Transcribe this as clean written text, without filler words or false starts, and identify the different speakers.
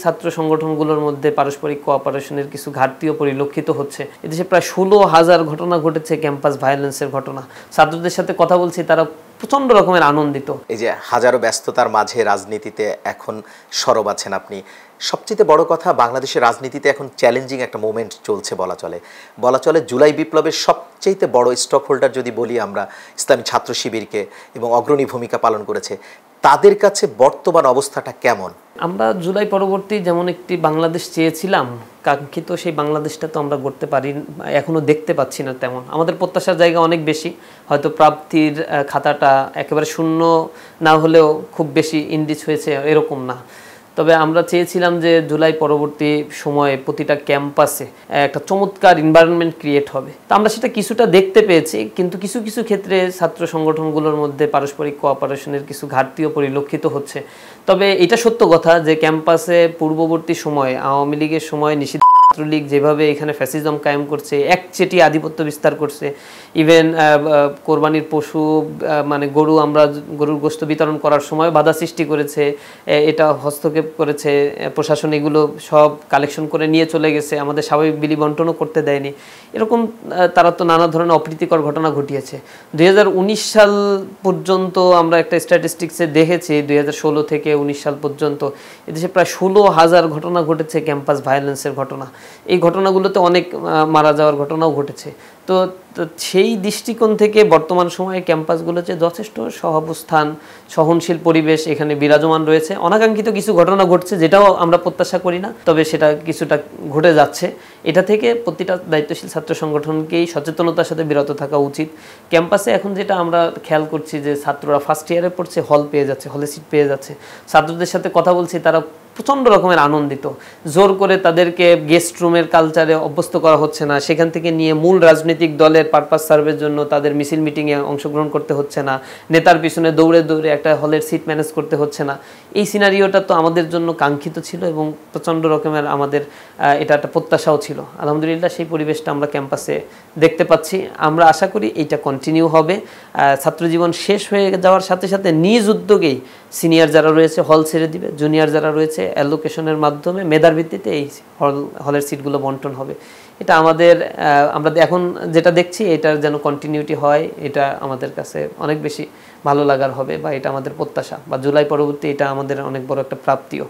Speaker 1: ছাত্র সংগঠনগুলোর মধ্যে পারস্পরিক কোঅপারেশনের কিছু ঘাটতিও পরিলক্ষিত হচ্ছে। এদেশে প্রায় 16,000 ঘটনা ঘটেছে ক্যাম্পাস ভায়োলেন্সের ঘটনা। ছাত্রদের সাথে কথা বলছি, তারা প্রচণ্ড রকমের আনন্দিত।
Speaker 2: এই যে হাজারো ব্যস্ততার মাঝে রাজনীতিতে এখন সরব আছেন আপনি, সবচেয়ে বড় কথা বাংলাদেশের রাজনীতিতে এখন চ্যালেঞ্জিং একটা মোমেন্ট চলছে বলা চলে জুলাই বিপ্লবের সবচেয়ে বড় স্টক হোল্ডার যদি বলি আমরা ইসলামী ছাত্র শিবিরকে, এবং অগ্রণী ভূমিকা পালন করেছে, তাদের কাছে বর্তমান অবস্থাটা কেমন?
Speaker 1: আমরা জুলাই পরবর্তী যেমন একটি বাংলাদেশ চেয়েছিলাম, কাঙ্ক্ষিত সেই বাংলাদেশটা তো আমরা গড়তে পারি, এখনো দেখতে পাচ্ছি না তেমন। আমাদের প্রত্যাশার জায়গা অনেক বেশি, হয়তো প্রাপ্তির খাতাটা একেবারে শূন্য না হলেও খুব বেশি ইন্ডিচ হয়েছে এরকম না। তবে আমরা চেয়েছিলাম যে জুলাই পরবর্তী সময়ে প্রতিটা ক্যাম্পাসে একটা চমৎকার এনভায়রনমেন্ট ক্রিয়েট হবে। তো আমরা সেটা কিছুটা দেখতে পেয়েছি, কিন্তু কিছু কিছু ক্ষেত্রে ছাত্র সংগঠনগুলোর মধ্যে পারস্পরিক কোঅপারেশনের কিছু ঘাটতিও পরিলক্ষিত হচ্ছে। তবে এটা সত্য কথা যে ক্যাম্পাসে পূর্ববর্তী সময়ে আওয়ামী লীগের সময় নিষিদ্ধ ছাত্রলীগ যেভাবে এখানে ফ্যাসিজম কায়েম করছে, একচেটি আধিপত্য বিস্তার করছে, ইভেন কোরবানির পশু মানে গরুর গোশত বিতরণ করার সময় বাধা সৃষ্টি করেছে, এটা হস্তক্ষেপ করেছে প্রশাসন, এগুলো সব কালেকশন করে নিয়ে চলে গেছে, আমাদের স্বাভাবিক বিলি বন্টনও করতে দেয়নি। এরকম তারা তো নানা ধরনের অপ্রীতিকর ঘটনা ঘটিয়েছে। 2019 সাল পর্যন্ত আমরা একটা স্ট্যাটিস্টিক্সে দেখেছি, 2016 থেকে 19 সাল পর্যন্ত এদেশে প্রায় 16,000 ঘটনা ঘটেছে ক্যাম্পাস ভায়োলেন্সের ঘটনা। এই ঘটনাগুলোতে অনেক মারা যাওয়ার ঘটনাও ঘটেছে। তো সেই দৃষ্টিকোণ থেকে বর্তমান সময়ে ক্যাম্পাসগুলোতে যথেষ্ট সহাবস্থান, সহনশীল পরিবেশ এখানে বিরাজমান রয়েছে। অনাকাঙ্ক্ষিত কিছু ঘটনা ঘটছে, যেটাও আমরা প্রত্যাশা করি না, তবে সেটা কিছুটা ঘটে যাচ্ছে। এটা থেকে প্রতিটা দায়িত্বশীল ছাত্র সংগঠনকেই সচেতনতার সাথে বিরত থাকা উচিত। ক্যাম্পাসে এখন যেটা আমরা খেয়াল করছি যে ছাত্ররা ফার্স্ট ইয়ারে পড়ছে, হল পেয়ে যাচ্ছে, হলে সিট পেয়ে যাচ্ছে। ছাত্রদের সাথে কথা বলছি, তারা প্রচণ্ড রকমের আনন্দিত। জোর করে তাদেরকে গেস্ট রুমের কালচারে অভ্যস্ত করা হচ্ছে না, সেখান থেকে নিয়ে মূল রাজনৈতিক দলের পারপাস সার্ভের জন্য তাদের মিছিল মিটিংয়ে অংশগ্রহণ করতে হচ্ছে না, নেতার পিছনে দৌড়ে দৌড়ে একটা হলের সিট ম্যানেজ করতে হচ্ছে না। এই সিনারিওটা তো আমাদের জন্য কাঙ্ক্ষিত ছিল এবং প্রচণ্ড রকমের আমাদের এটা একটা প্রত্যাশাও ছিল। আলহামদুলিল্লাহ সেই পরিবেশটা আমরা ক্যাম্পাসে দেখতে পাচ্ছি। আমরা আশা করি এইটা কন্টিনিউ হবে। ছাত্রজীবন শেষ হয়ে যাওয়ার সাথে সাথে নিজ উদ্যোগেই সিনিয়র যারা রয়েছে হল ছেড়ে দিবে, জুনিয়র যারা রয়েছে অ্যালোকেশনের মাধ্যমে মেধার ভিত্তিতে এই হলের সিটগুলো বন্টন হবে। এটা আমরা এখন যেটা দেখছি এটার যেন কন্টিনিউটি হয়, এটা আমাদের কাছে অনেক বেশি ভালো লাগার হবে, বা এটা আমাদের প্রত্যাশা, বা জুলাই পরবর্তী এটা আমাদের অনেক বড় একটা প্রাপ্তিও।